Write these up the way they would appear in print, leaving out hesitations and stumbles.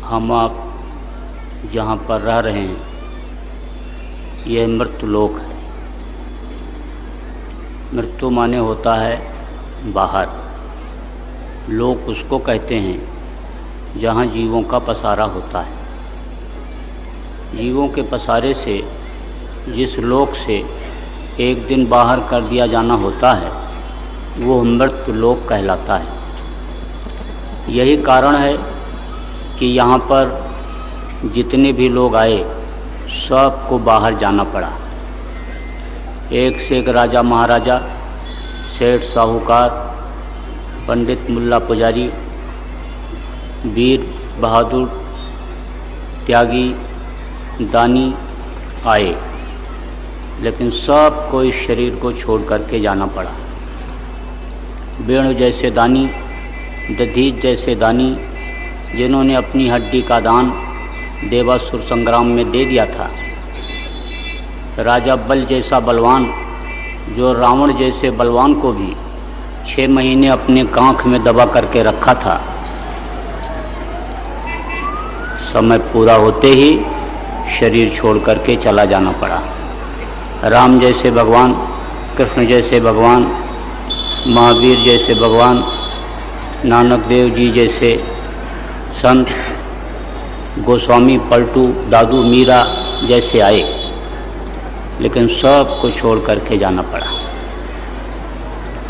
हम आप जहाँ पर रह रहे हैं यह मृत्यु लोक है। मृत्यु माने होता है बाहर। लोक उसको कहते हैं जहाँ जीवों का पसारा होता है। जीवों के पसारे से जिस लोक से एक दिन बाहर कर दिया जाना होता है वो मृत्यु लोक कहलाता है। यही कारण है कि यहाँ पर जितने भी लोग आए सबको बाहर जाना पड़ा। एक से एक राजा महाराजा, सेठ साहूकार, पंडित मुल्ला पुजारी, वीर बहादुर, त्यागी, दानी आए, लेकिन सबको इस शरीर को छोड़ करके जाना पड़ा। वेणु जैसे दानी, दधीच जैसे दानी, जिन्होंने अपनी हड्डी का दान देवासुर संग्राम में दे दिया था। राजा बल जैसा बलवान, जो रावण जैसे बलवान को भी 6 महीने अपने कांख में दबा करके रखा था, समय पूरा होते ही शरीर छोड़ करके चला जाना पड़ा। राम जैसे भगवान, कृष्ण जैसे भगवान, महावीर जैसे भगवान, नानक देव जी जैसे संत, गोस्वामी पलटू, दादू मीरा जैसे आए, लेकिन सब को छोड़ करके जाना पड़ा।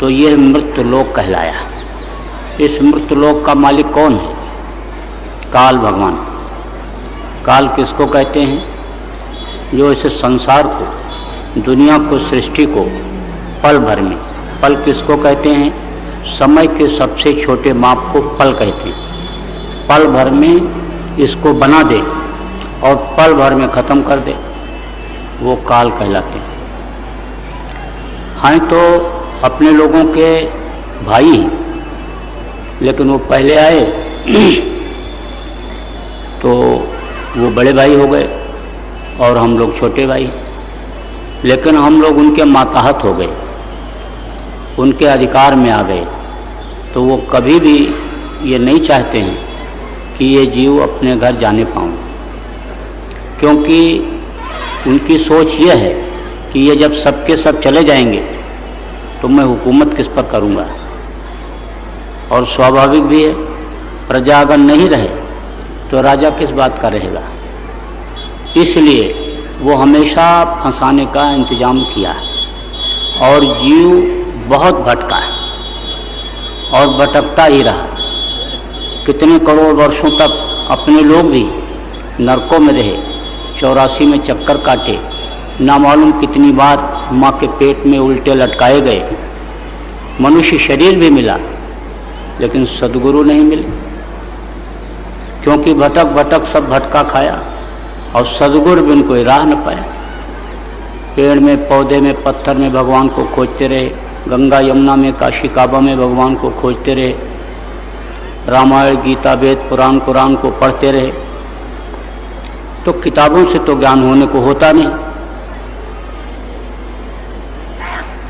तो यह मृत्यु लोक कहलाया। इस मृत्यु लोक का मालिक कौन है? काल भगवान। काल किसको कहते हैं? जो इस संसार को, दुनिया को, सृष्टि को पल भर में, पल किसको कहते हैं? समय के सबसे छोटे माप को पल कहते हैं। पल भर में इसको बना दे और पल भर में ख़त्म कर दे, वो काल कहलाते हैं। हाँ, तो अपने लोगों के भाई हैं, लेकिन वो पहले आए तो वो बड़े भाई हो गए और हम लोग छोटे भाई, लेकिन हम लोग उनके माताहत हो गए, उनके अधिकार में आ गए। तो वो कभी भी ये नहीं चाहते हैं कि ये जीव अपने घर जाने पाऊँ, क्योंकि उनकी सोच ये है कि ये जब सबके सब चले जाएंगे तो मैं हुकूमत किस पर करूँगा। और स्वाभाविक भी है, प्रजा अगर नहीं रहे तो राजा किस बात का रहेगा। इसलिए वो हमेशा फंसाने का इंतजाम किया है और जीव बहुत भटका है और भटकता ही रहा। कितने करोड़ वर्षों तक अपने लोग भी नरकों में रहे, 84 में चक्कर काटे, ना मालूम कितनी बार माँ के पेट में उल्टे लटकाए गए। मनुष्य शरीर भी मिला लेकिन सद्गुरु नहीं मिले, क्योंकि भटक भटक सब भटका खाया और सद्गुरु बिन कोई राह न पाया। पेड़ में, पौधे में, पत्थर में भगवान को खोजते रहे, गंगा यमुना में, काशी काबा में भगवान को खोजते रहे, रामायण गीता वेद पुराण कुरान को पढ़ते रहे। तो किताबों से तो ज्ञान होने को होता नहीं।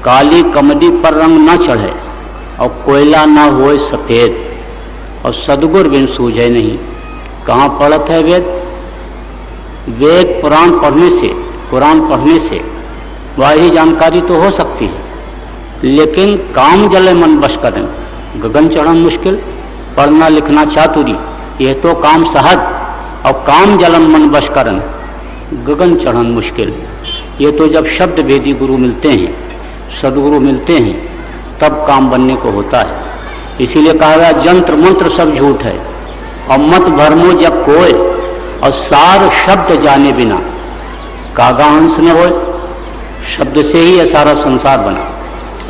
काली कमदी पर रंग न चढ़े और कोयला ना होए सफेद, और सद्गुर बिन सूझे नहीं। कहाँ पढ़त है वेद? वेद पुराण पढ़ने से, कुरान पढ़ने से बाहरी जानकारी तो हो सकती है, लेकिन काम जले मन बश करें, गगन चढ़न मुश्किल। पढ़ना लिखना चातुरी, यह तो काम सहज, और काम जलन मन बश करन, गगन चढ़न मुश्किल। ये तो जब शब्द भेदी गुरु मिलते हैं, सदगुरु मिलते हैं, तब काम बनने को होता है। इसीलिए कहा गया जंत्र मंत्र सब झूठ है और मत भरमो जब कोय, और सार शब्द जाने बिना कागा हंस न होए। शब्द से ही यह सारा संसार बना।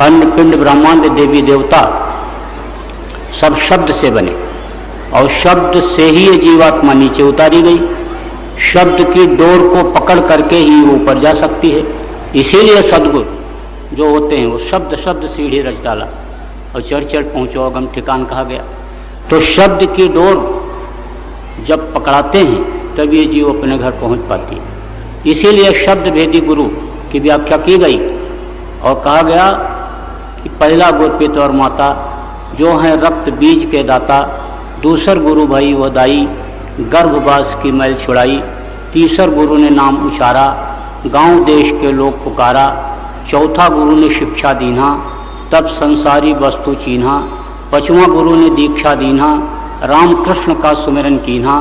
अन्न पिंड ब्रह्मांड देवी देवता सब शब्द से बने और शब्द से ही ये जीवात्मा नीचे उतारी गई। शब्द की डोर को पकड़ करके ही ऊपर जा सकती है। इसीलिए सद्गुरु जो होते हैं वो शब्द शब्द सीढ़ी रच डाला और चढ़ चढ़ पहुँचो अगम ठिकान कहा गया। तो शब्द की डोर जब पकड़ाते हैं तब ये जीव अपने घर पहुँच पाती है। इसीलिए शब्द भेदी गुरु की व्याख्या की गई और कहा गया कि पहला गुरु पिता और माता जो हैं रक्त बीज के दाता, दूसर गुरु भाई व दाई, गर्भवास की मैल छुड़ाई। तीसर गुरु ने नाम उचारा, गांव देश के लोग पुकारा। चौथा गुरु ने शिक्षा दीन्हा, तब संसारी वस्तु चीन्हा। पांचवां गुरु ने दीक्षा दीन्हा, राम कृष्ण का सुमिरन कीन्हा।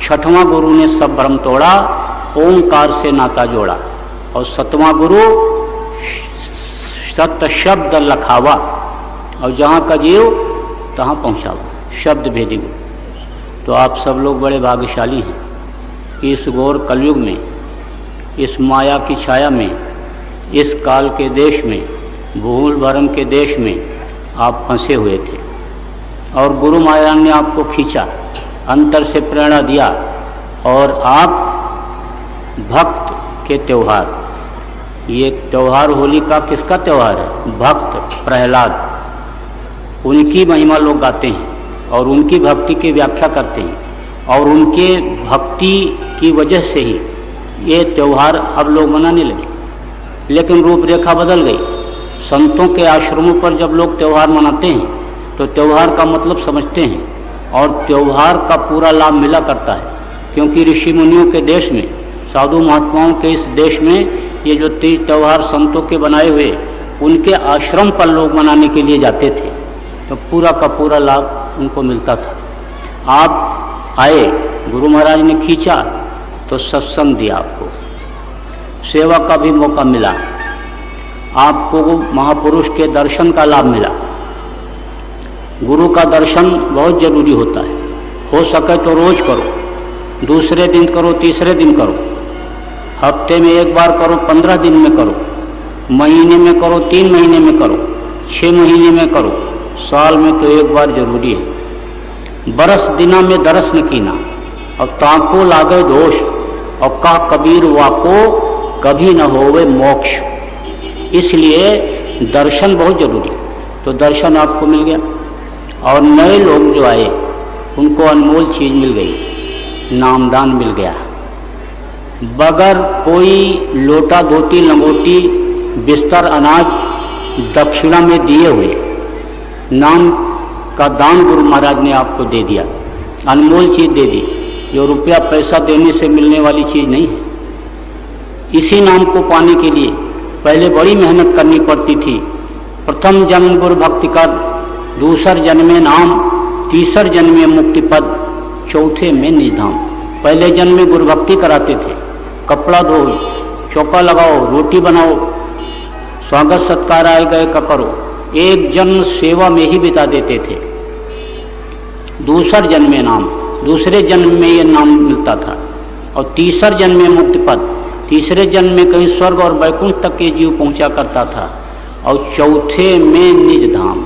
छठवां गुरु ने सब भ्रम तोड़ा, ओंकार से नाता जोड़ा। और सतवां गुरु सत्य शब्द लखावा, और जहाँ का जीव तहाँ पहुँचावा, शब्द भेदी गुरु। तो आप सब लोग बड़े भाग्यशाली हैं कि इस घोर कलयुग में, इस माया की छाया में, इस काल के देश में, भूल भरम के देश में आप फंसे हुए थे और गुरु माया ने आपको खींचा, अंतर से प्रेरणा दिया और आप भक्त के त्यौहार, ये त्यौहार होली का किसका त्यौहार है? भक्त प्रहलाद, उनकी महिमा लोग गाते हैं और उनकी भक्ति की व्याख्या करते हैं और उनके भक्ति की वजह से ही ये त्यौहार अब लोग मनाने लगे। लेकिन रूपरेखा बदल गई। संतों के आश्रमों पर जब लोग त्यौहार मनाते हैं तो त्यौहार का मतलब समझते हैं और त्यौहार का पूरा लाभ मिला करता है, क्योंकि ऋषि मुनियों के देश में, साधु महात्माओं के इस देश में ये जो तीज त्यौहार संतों के बनाए हुए उनके आश्रम पर लोग मनाने के लिए जाते थे, तो पूरा का पूरा लाभ उनको मिलता था। आप आए, गुरु महाराज ने खींचा तो सत्संग दिया, आपको सेवा का भी मौका मिला, आपको महापुरुष के दर्शन का लाभ मिला। गुरु का दर्शन बहुत जरूरी होता है, हो सके तो रोज करो, दूसरे दिन करो, तीसरे दिन करो, हफ्ते में एक बार करो, 15 दिन में करो, महीने में करो, 3 महीने में करो, 6 महीने में करो, साल में तो एक बार जरूरी है। बरस दिना में दरस न कीना और ताको लागे दोष, और का कबीर वाको कभी न होवे मोक्ष। इसलिए दर्शन बहुत जरूरी। तो दर्शन आपको मिल गया और नए लोग जो आए उनको अनमोल चीज मिल गई, नामदान मिल गया। बगैर कोई लोटा धोती लंगोटी बिस्तर अनाज दक्षिणा में दिए हुए नाम का दान गुरु महाराज ने आपको दे दिया, अनमोल चीज दे दी, जो रुपया पैसा देने से मिलने वाली चीज नहीं है। इसी नाम को पाने के लिए पहले बड़ी मेहनत करनी पड़ती थी। प्रथम जन्म गुरु भक्ति कर, दूसर जन्म में नाम, तीसर जन्म में मुक्ति पद, चौथे में निधाम। पहले जन्म में गुरु भक्ति कराते थे, कपड़ा धो, चौका लगाओ, रोटी बनाओ, स्वागत सत्कार आए गए का करो, एक जन्म सेवा में ही बिता देते थे। दूसर जन्म में नाम, दूसरे जन्म में ये नाम मिलता था। और तीसर जन्म में मुक्ति पद, तीसरे जन्म में कहीं स्वर्ग और वैकुंठ तक के जीव पहुंचा करता था। और चौथे में निज धाम,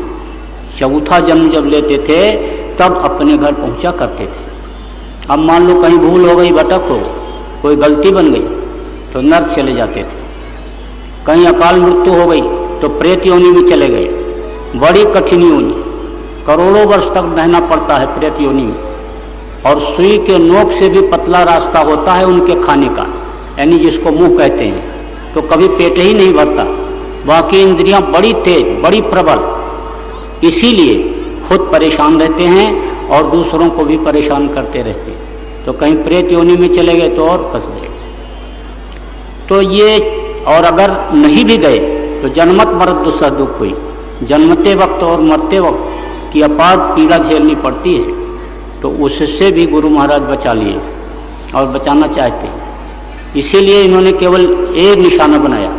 चौथा जन्म जब लेते थे तब अपने घर पहुंचा करते थे। अब मान लो कहीं भूल हो गई, भटक हो गई, कोई गलती बन गई तो नर्क चले जाते थे। कहीं अकाल मृत्यु हो गई तो प्रेत योनि में चले गए, बड़ी कठिन योनि, करोड़ों वर्ष तक रहना पड़ता है प्रेत योनि में। और सुई के नोक से भी पतला रास्ता होता है उनके खाने का, यानी जिसको मुंह कहते हैं, तो कभी पेट ही नहीं भरता। बाकी इंद्रियां बड़ी तेज, बड़ी प्रबल, इसीलिए खुद परेशान रहते हैं और दूसरों को भी परेशान करते रहते हैं। तो कहीं प्रेत योनि में चले गए तो और फंस गए। तो ये, और अगर नहीं भी गए तो जन्मत मरत दुस्सह दुख हुई, जन्मते वक्त और मरते वक्त की अपार पीड़ा झेलनी पड़ती है। तो उससे भी गुरु महाराज बचा लिए और बचाना चाहते हैं। इसीलिए इन्होंने केवल एक निशाना बनाया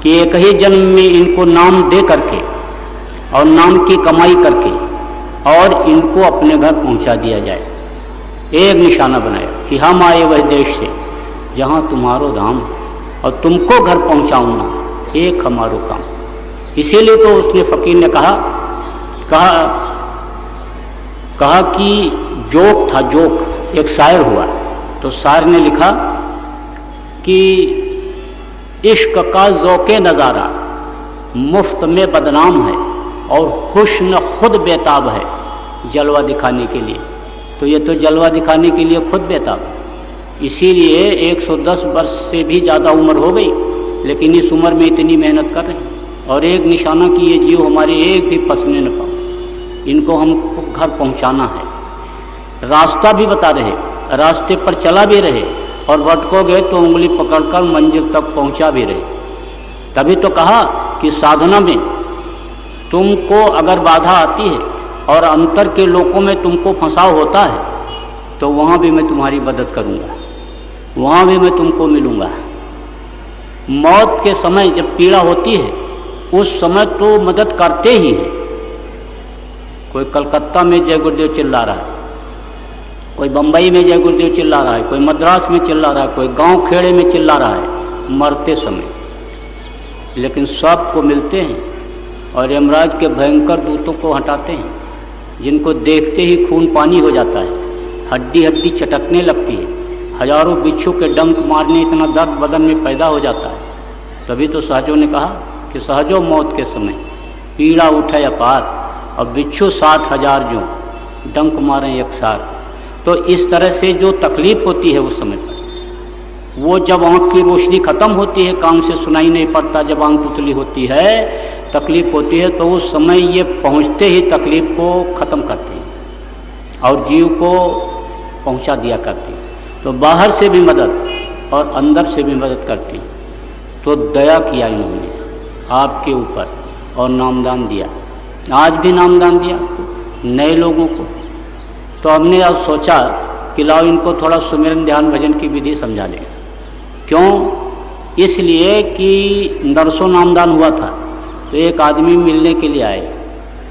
कि एक ही जन्म में इनको नाम दे करके और नाम की कमाई करके और इनको अपने घर पहुंचा दिया जाए। एक निशाना बनाया कि हम आए वह देश से जहाँ तुम्हारो धाम, और तुमको घर पहुंचाऊंगा, एक हमारो काम। इसीलिए तो उसने फकीर ने कहा कि जोक था, जोक एक शायर हुआ। तो शायर ने लिखा कि इश्क का ज़ौक़े नज़ारा मुफ्त में बदनाम है और हुस्न खुद बेताब है जलवा दिखाने के लिए। तो ये तो जलवा दिखाने के लिए खुद बेताब है। इसीलिए 110 वर्ष से भी ज़्यादा उम्र हो गई, लेकिन इस उम्र में इतनी मेहनत कर रहे हैं। और एक निशाना कि ये जीव हमारे एक भी फंसने न पाए, इनको हमको घर पहुंचाना है। रास्ता भी बता रहे रास्ते पर चला भी रहे और भटकोगे तो उंगली पकड़कर मंजिल तक पहुंचा भी रहे। तभी तो कहा कि साधना में तुमको अगर बाधा आती है और अंतर के लोकों में तुमको फंसाव होता है तो वहाँ भी मैं तुम्हारी मदद करूँगा, वहाँ भी मैं तुमको मिलूँगा। मौत के समय जब पीड़ा होती है उस समय तो मदद करते ही हैं। कोई कलकत्ता में जय गुरुदेव चिल्ला रहा है, कोई बम्बई में जय गुरुदेव चिल्ला रहा है, कोई मद्रास में चिल्ला रहा है, कोई गांव खेड़े में चिल्ला रहा है मरते समय, लेकिन सबको मिलते हैं और यमराज के भयंकर दूतों को हटाते हैं, जिनको देखते ही खून पानी हो जाता है, हड्डी हड्डी चटकने लगती है, हजारों बिच्छू के डंक मारने इतना दर्द बदन में पैदा हो जाता है। तभी तो सहजों ने कहा कि सहजो मौत के समय पीड़ा उठे अपार और बिच्छू 60,000 जो डंक मारें एक सार। तो इस तरह से जो तकलीफ होती है उस समय पर, वो जब आँख की रोशनी खत्म होती है, कान से सुनाई नहीं पड़ता, जब आँख उतली होती है, तकलीफ होती है, तो उस समय ये पहुँचते ही तकलीफ को ख़त्म करते हैं और जीव को पहुँचा दिया करते हैं। तो बाहर से भी मदद और अंदर से भी मदद करती। तो दया किया इन्होंने आपके ऊपर और नामदान दिया, आज भी नामदान दिया नए लोगों को। तो हमने अब सोचा कि लाओ इनको थोड़ा सुमिरन ध्यान भजन की विधि समझा दें। क्यों? इसलिए कि नरसों नामदान हुआ था तो एक आदमी मिलने के लिए आए,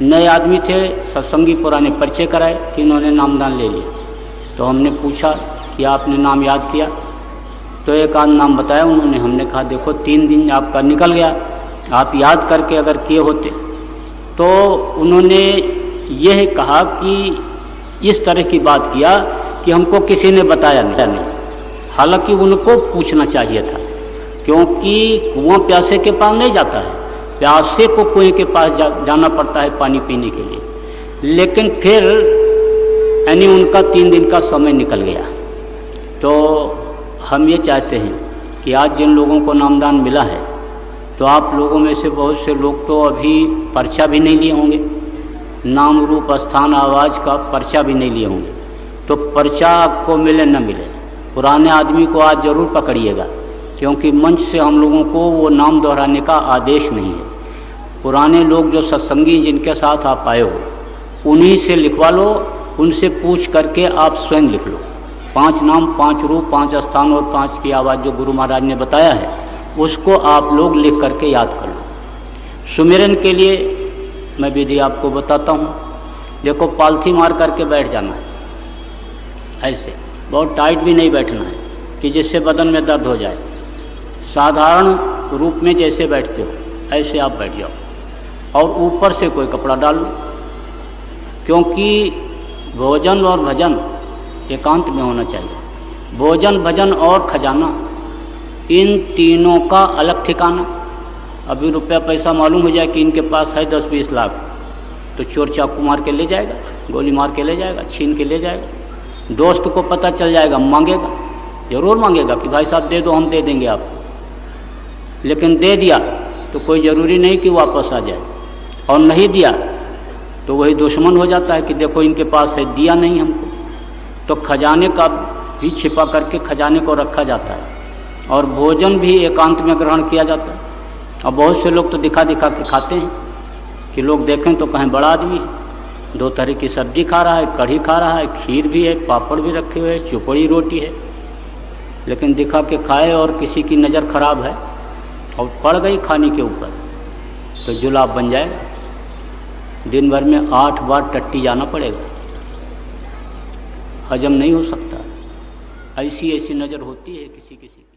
नए आदमी थे, सत्संगी पुराने परिचय कराए कि इन्होंने नामदान ले लिया। तो हमने पूछा कि आपने नाम याद किया? तो एक आध नाम बताया उन्होंने। हमने कहा देखो 3 दिन आपका निकल गया, आप याद करके अगर किए होते। तो उन्होंने यह कहा कि इस तरह की बात किया कि हमको किसी ने बताया नहीं। हालांकि उनको पूछना चाहिए था, क्योंकि कुआं प्यासे के पास नहीं जाता है, प्यासे को कुएं के पास जाना पड़ता है पानी पीने के लिए। लेकिन फिर यानी उनका 3 दिन का समय निकल गया। तो हम ये चाहते हैं कि आज जिन लोगों को नामदान मिला है, तो आप लोगों में से बहुत से लोग तो अभी पर्चा भी नहीं लिए होंगे, नाम रूप स्थान आवाज़ का पर्चा भी नहीं लिए होंगे। तो पर्चा आपको मिले न मिले, पुराने आदमी को आज जरूर पकड़िएगा, क्योंकि मंच से हम लोगों को वो नाम दोहराने का आदेश नहीं है। पुराने लोग जो सत्संगी जिनके साथ आप आए हो, उन्हीं से लिखवा लो, उनसे पूछ करके आप स्वयं लिख लो। 5 नाम, 5 रूप, 5 स्थान और 5 की आवाज़ जो गुरु महाराज ने बताया है, उसको आप लोग लिख करके याद कर लो। सुमिरन के लिए मैं विधि आपको बताता हूँ। देखो, पालथी मार करके बैठ जाना है, ऐसे बहुत टाइट भी नहीं बैठना है कि जिससे बदन में दर्द हो जाए। साधारण रूप में जैसे बैठते हो ऐसे आप बैठ जाओ और ऊपर से कोई कपड़ा डाल लो, क्योंकि भोजन और भजन एकांत में होना चाहिए। भोजन, भजन और खजाना, इन तीनों का अलग ठिकाना। अभी रुपया पैसा मालूम हो जाए कि इनके पास है 10-20 लाख, तो चोर चाकू मार के ले जाएगा, गोली मार के ले जाएगा, छीन के ले जाएगा। दोस्त को पता चल जाएगा, मांगेगा, जरूर मांगेगा कि भाई साहब दे दो, हम दे देंगे आपको। लेकिन दे दिया तो कोई ज़रूरी नहीं कि वापस आ जाए, और नहीं दिया तो वही दुश्मन हो जाता है कि देखो इनके पास है, दिया नहीं हमको। तो खजाने का भी छिपा करके खजाने को रखा जाता है, और भोजन भी एकांत में ग्रहण किया जाता है। और बहुत से लोग तो दिखा दिखा के खाते हैं कि लोग देखें तो कहें बड़ा आदमी है, 2 तरह की सब्जी खा रहा है, कढ़ी खा रहा है, खीर भी है, पापड़ भी रखे हुए हैं, चुपड़ी रोटी है। लेकिन दिखा के खाए और किसी की नज़र खराब है और पड़ गई खाने के ऊपर, तो जुलाब बन जाएगा। दिन भर में 8 बार टट्टी जाना पड़ेगा, हजम नहीं हो सकता। ऐसी ऐसी नज़र होती है किसी किसी की।